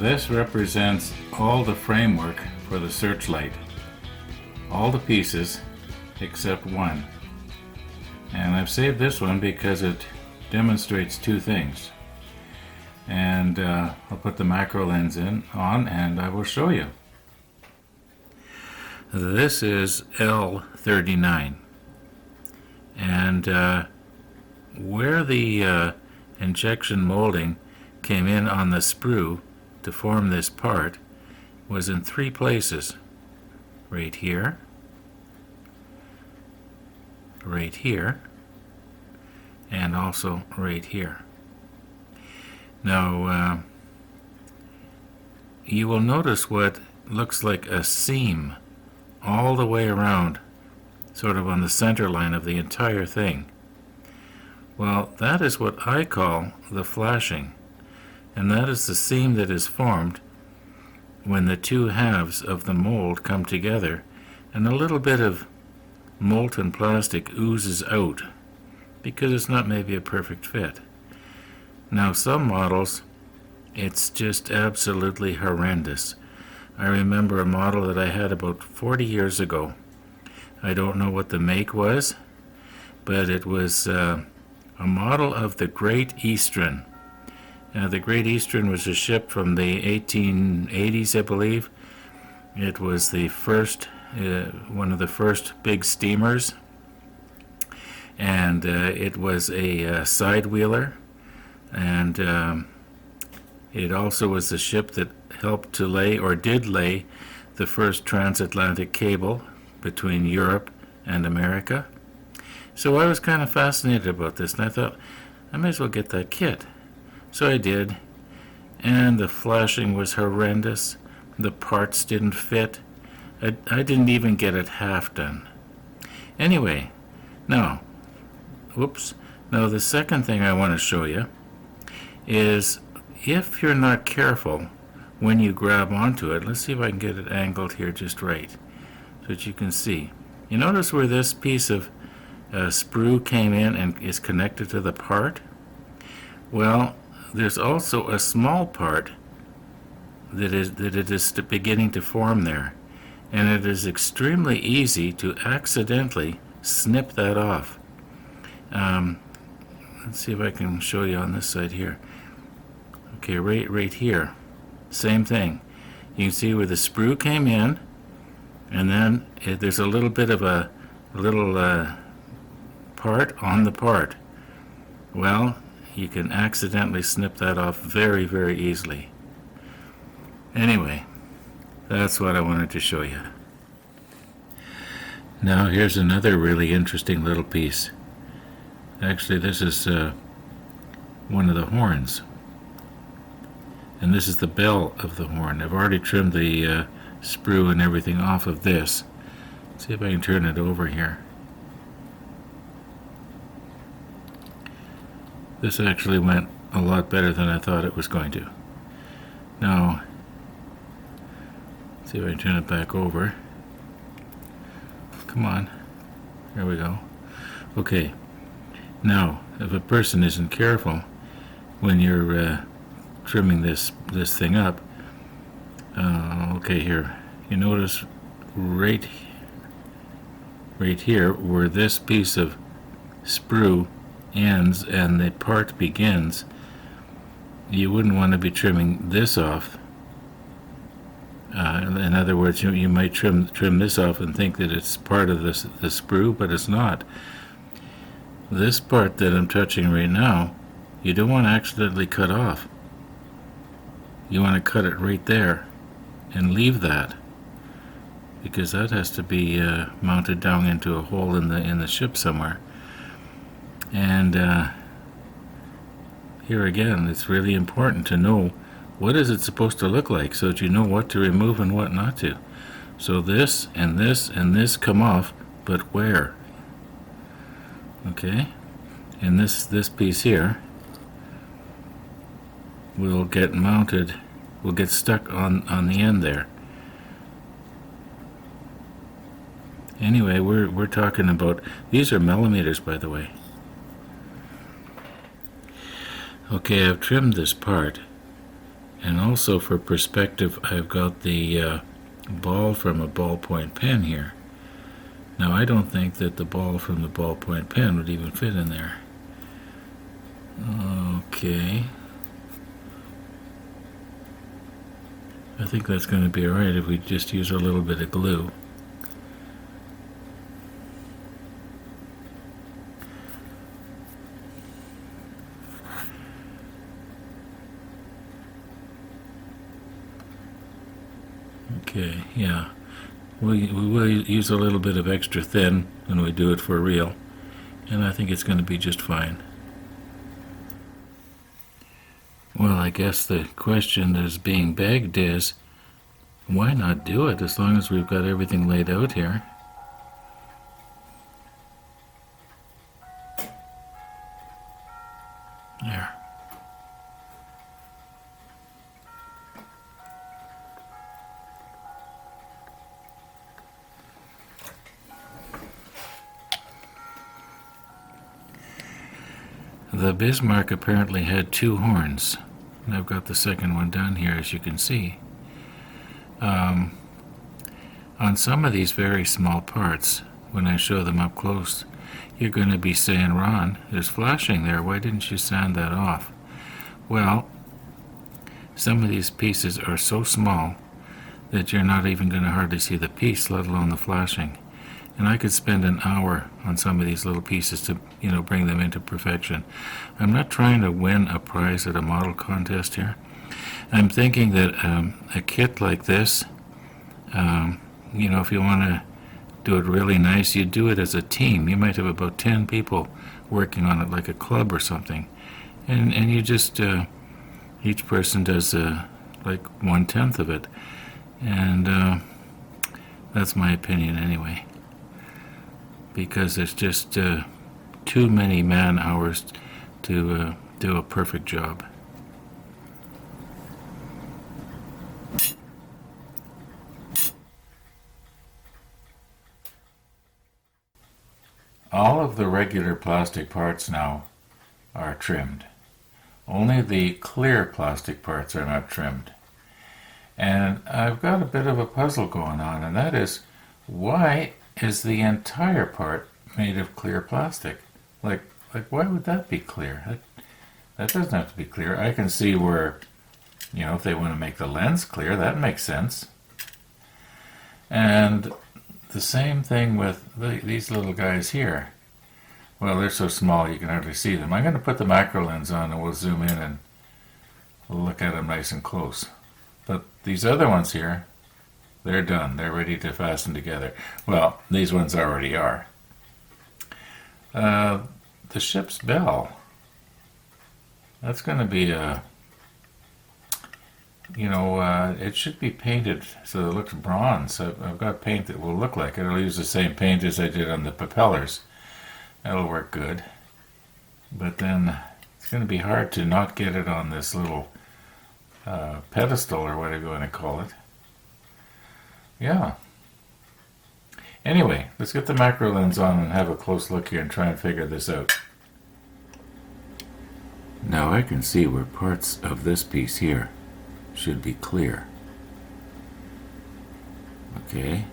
This represents all the framework for the searchlight. All the pieces except one. And I've saved this one because it demonstrates two things. And I'll put the macro lens on and I will show you. This is L39. And where the injection molding came in on the sprue to form this part was in three places. Right here, right here, and also right here. Now, you will notice what looks like a seam all the way around, sort of on the center line of the entire thing. Well, that is what I call the flashing, and that is the seam that is formed when the two halves of the mold come together and a little bit of molten plastic oozes out because it's not maybe a perfect fit. Now, some models, it's just absolutely horrendous. I remember a model that I had about 40 years ago. I don't know what the make was, but it was a model of the Great Eastern. The Great Eastern was a ship from the 1880s, I believe. It was the first, one of the first big steamers, and it was a side wheeler, and it also was the ship that helped to lay, or did lay, the first transatlantic cable between Europe and America. So I was kind of fascinated about this, and I thought, I may as well get that kit. So I did, and the flashing was horrendous. The parts didn't fit. I didn't even get it half done. Anyway, now the second thing I want to show you is if you're not careful when you grab onto it, let's see if I can get it angled here just right so that you can see. You notice where this piece of sprue came in and is connected to the part? Well, there's also a small part that it is beginning to form there, and it is extremely easy to accidentally snip that off. Let's see if I can show you on this side here. Okay, right here, same thing. You can see where the sprue came in, and then there's a little bit of a little part on the part. Well, you can accidentally snip that off very, very easily. Anyway, that's what I wanted to show you. Now here's another really interesting little piece. Actually, this is one of the horns. And this is the bell of the horn. I've already trimmed the sprue and everything off of this. Let's see if I can turn it over here. This actually went a lot better than I thought it was going to. Now, let's see if I can turn it back over. Come on. There we go. Okay. Now, if a person isn't careful when you're trimming this thing up, okay, here. You notice right here where this piece of sprue ends and the part begins, you wouldn't want to be trimming this off. In other words, you might trim this off and think that it's part of the sprue, but it's not. This part that I'm touching right now, you don't want to accidentally cut off. You want to cut it right there and leave that, because that has to be mounted down into a hole in the ship somewhere. And here again, it's really important to know what is it supposed to look like so that you know what to remove and what not to. So this and this and this come off, but where? Okay, and this piece here will get mounted, will get stuck on the end there. Anyway, we're talking about, these are millimeters, by the way. Okay, I've trimmed this part, And also for perspective, I've got the ball from a ballpoint pen here. Now I don't think that the ball from the ballpoint pen would even fit in there. Okay. I think that's going to be alright if we just use a little bit of glue. Okay, yeah. We will use a little bit of extra thin when we do it for real, and I think it's going to be just fine. Well, I guess the question that is being begged is, why not do it as long as we've got everything laid out here? There. The Bismarck apparently had two horns, and I've got the second one down here, as you can see. On some of these very small parts, when I show them up close, you're going to be saying, Ron, there's flashing there, why didn't you sand that off? Well, some of these pieces are so small that you're not even going to hardly see the piece, let alone the flashing. And I could spend an hour on some of these little pieces to, bring them into perfection. I'm not trying to win a prize at a model contest here. I'm thinking that a kit like this, if you want to do it really nice, you do it as a team. You might have about 10 people working on it like a club or something. And you just, each person does like 1/10 of it. And that's my opinion anyway. Because there's just too many man hours to do a perfect job. All of the regular plastic parts now are trimmed. Only the clear plastic parts are not trimmed. And I've got a bit of a puzzle going on, and that is, why is the entire part made of clear plastic? Like why would that be clear? That doesn't have to be clear. I can see where, if they want to make the lens clear, that makes sense. And the same thing with these little guys here. Well, they're so small you can hardly see them. I'm going to put the macro lens on and we'll zoom in and we'll look at them nice and close. But these other ones here, they're done. They're ready to fasten together. Well, these ones already are. The ship's bell. That's going to be it should be painted so it looks bronze. I've got paint that will look like it. I'll use the same paint as I did on the propellers. That'll work good. But then it's going to be hard to not get it on this little pedestal or whatever you want to call it. Yeah. Anyway, let's get the macro lens on and have a close look here and try and figure this out. Now I can see where parts of this piece here should be clear. Okay.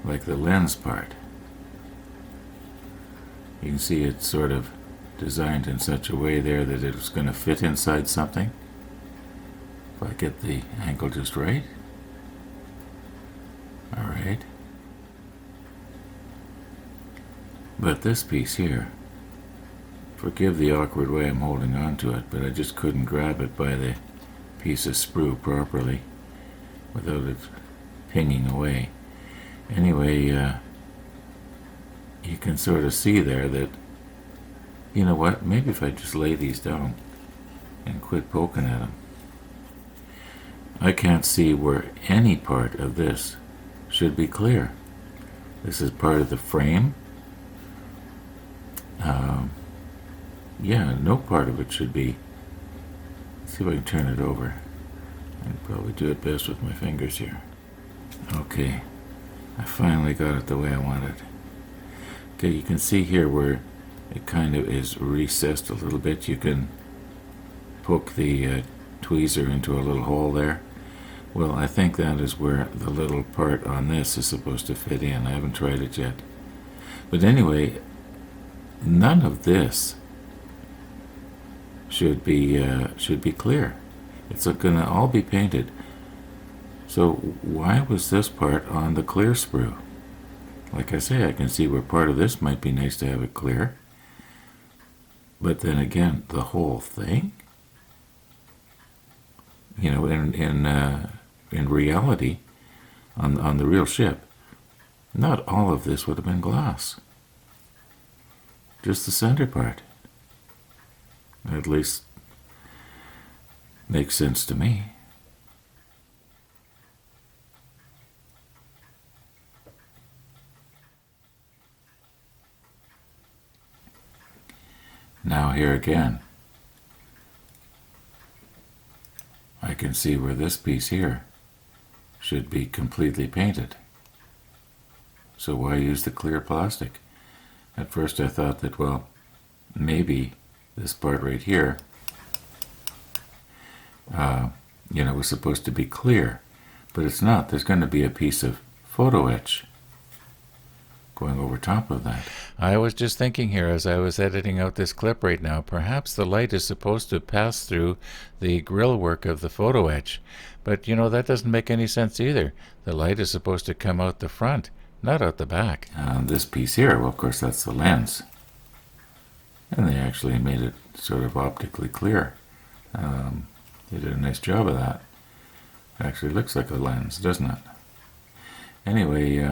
Like the lens part. You can see it's sort of designed in such a way there that it's going to fit inside something. If I get the angle just right. Alright. But this piece here, forgive the awkward way I'm holding on to it, but I just couldn't grab it by the piece of sprue properly without it pinging away. Anyway, you can sort of see there that, you know what, maybe if I just lay these down and quit poking at them. I can't see where any part of this should be clear. This is part of the frame. Yeah, no part of it should be. Let's see if I can turn it over. I'd probably do it best with my fingers here. Okay, I finally got it the way I wanted. Okay, you can see here where it kind of is recessed a little bit. You can poke the tweezer into a little hole there. Well, I think that is where the little part on this is supposed to fit in. I haven't tried it yet. But anyway, none of this should be clear. It's going to all be painted. So why was this part on the clear sprue? Like I say, I can see where part of this might be nice to have it clear. But then again, the whole thing? You know, in reality, on the real ship, not all of this would have been glass. Just the center part. At least makes sense to me. Now here again, I can see where this piece here should be completely painted. So why use the clear plastic? At first I thought that, well, maybe this part right here, was supposed to be clear, but it's not. There's going to be a piece of photo etch going over top of that. I was just thinking here as I was editing out this clip right now, perhaps the light is supposed to pass through the grill work of the photo etch. But that doesn't make any sense either. The light is supposed to come out the front, not out the back. This piece here, well, of course, that's the lens. And they actually made it sort of optically clear. They did a nice job of that. It actually looks like a lens, doesn't it? Anyway,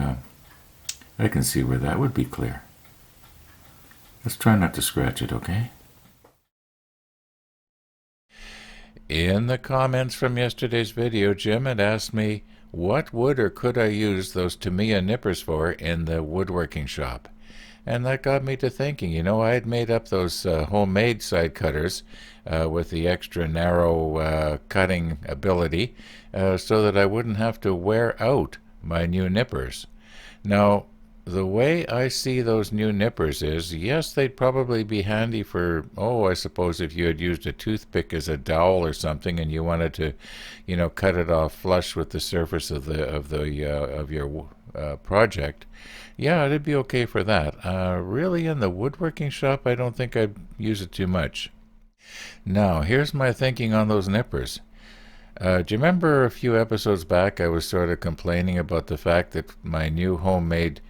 I can see where that would be clear. Let's try not to scratch it, okay? In the comments from yesterday's video, Jim had asked me what wood or could I use those Tamiya nippers for in the woodworking shop. And that got me to thinking, I had made up those homemade side cutters with the extra narrow cutting ability so that I wouldn't have to wear out my new nippers. Now, the way I see those new nippers is, yes, they'd probably be handy for, I suppose if you had used a toothpick as a dowel or something and you wanted to, cut it off flush with the surface of your project. Yeah, it'd be okay for that. Really, in the woodworking shop, I don't think I'd use it too much. Now, here's my thinking on those nippers. Do you remember a few episodes back I was sort of complaining about the fact that my new homemade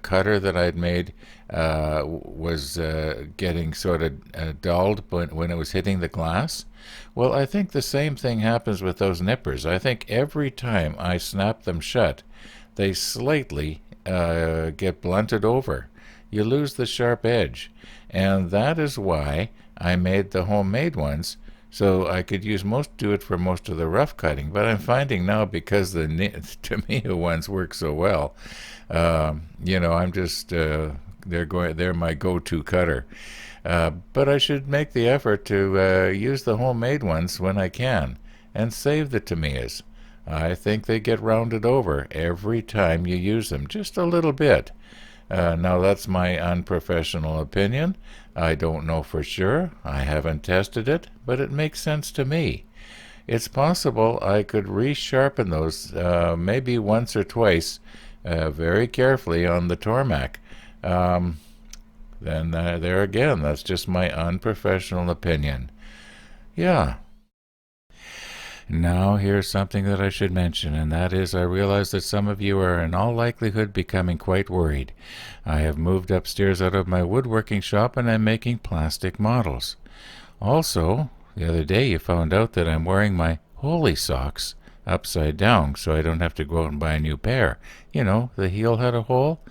cutter that I'd made was getting sort of dulled when it was hitting the glass? Well, I think the same thing happens with those nippers. I think every time I snap them shut, they slightly get blunted over. You lose the sharp edge. And that is why I made the homemade ones, so I could do it for most of the rough cutting. But I'm finding now, because the Tamiya ones work so well, I'm just they're my go-to cutter. But I should make the effort to use the homemade ones when I can, and save the Tamiyas. I think they get rounded over every time you use them, just a little bit. Now that's my unprofessional opinion. I don't know for sure. I haven't tested it, but it makes sense to me. It's possible I could resharpen those maybe once or twice very carefully on the Tormac. Then there again, that's just my unprofessional opinion. Yeah. Now here's something that I should mention, and that is I realize that some of you are in all likelihood becoming quite worried. I have moved upstairs out of my woodworking shop and I'm making plastic models. Also, the other day you found out that I'm wearing my holy socks upside down so I don't have to go out and buy a new pair. The heel had a hole.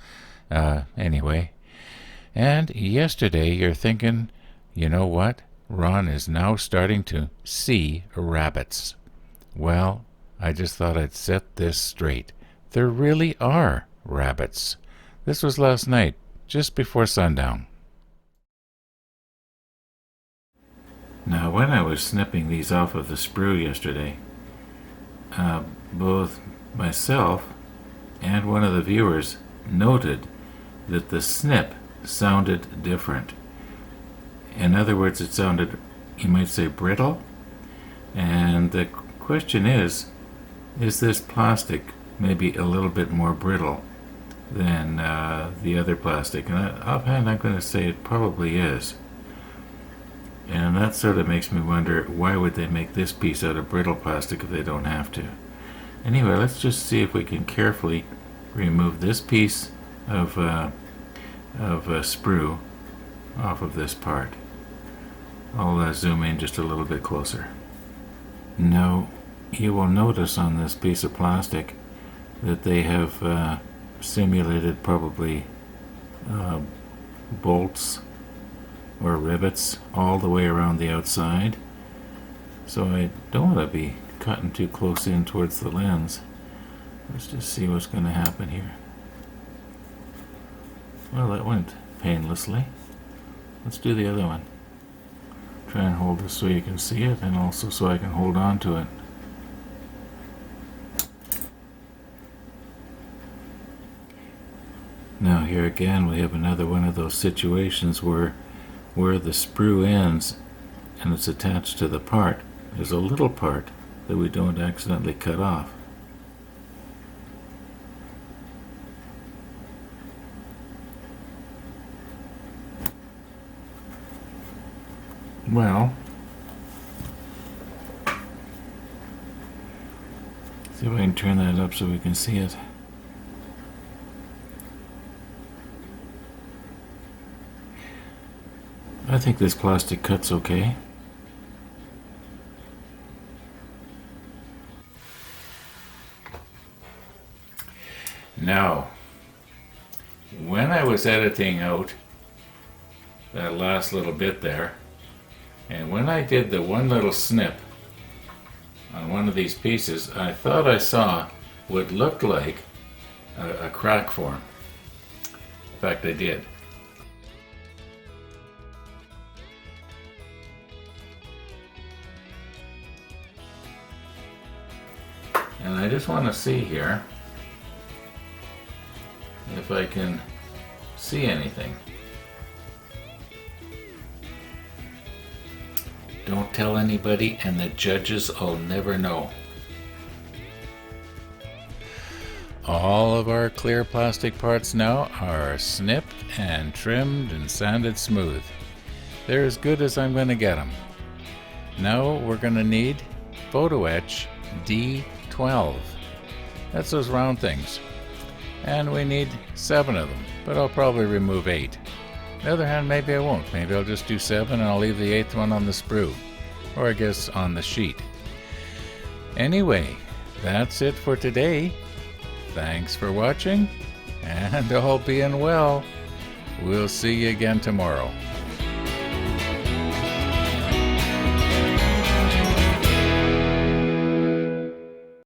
Anyway. And yesterday you're thinking, you know what? Ron is now starting to see rabbits. Well, I just thought I'd set this straight. There really are rabbits. This was last night, just before sundown. Now, when I was snipping these off of the sprue yesterday, both myself and one of the viewers noted that the snip sounded different. In other words, it sounded, you might say, brittle. And the question is this plastic maybe a little bit more brittle than the other plastic? And offhand, I'm going to say it probably is. And that sort of makes me wonder, why would they make this piece out of brittle plastic if they don't have to? Anyway, let's just see if we can carefully remove this piece of sprue off of this part. I'll zoom in just a little bit closer. Now, you will notice on this piece of plastic that they have simulated probably bolts or rivets all the way around the outside. So I don't want to be cutting too close in towards the lens. Let's just see what's going to happen here. Well, that went painlessly. Let's do the other one. Try and hold this so you can see it, and also so I can hold on to it. Now here again we have another one of those situations where the sprue ends and it's attached to the part. There's a little part that we don't accidentally cut off. Well, see if I can turn that up so we can see it. I think this plastic cuts okay. Now, when I was editing out that last little bit there, and when I did the one little snip on one of these pieces, I thought I saw what looked like a crack form. In fact, I did. And I just want to see here if I can see anything. Don't tell anybody, and the judges will never know. All of our clear plastic parts now are snipped and trimmed and sanded smooth. They're as good as I'm going to get them. Now we're going to need photo etch D12. That's those round things. And we need 7 of them, but I'll probably remove 8. On the other hand, maybe I won't. Maybe I'll just do 7 and I'll leave the 8th one on the sprue. Or I guess on the sheet. Anyway, that's it for today. Thanks for watching, and all being well, we'll see you again tomorrow.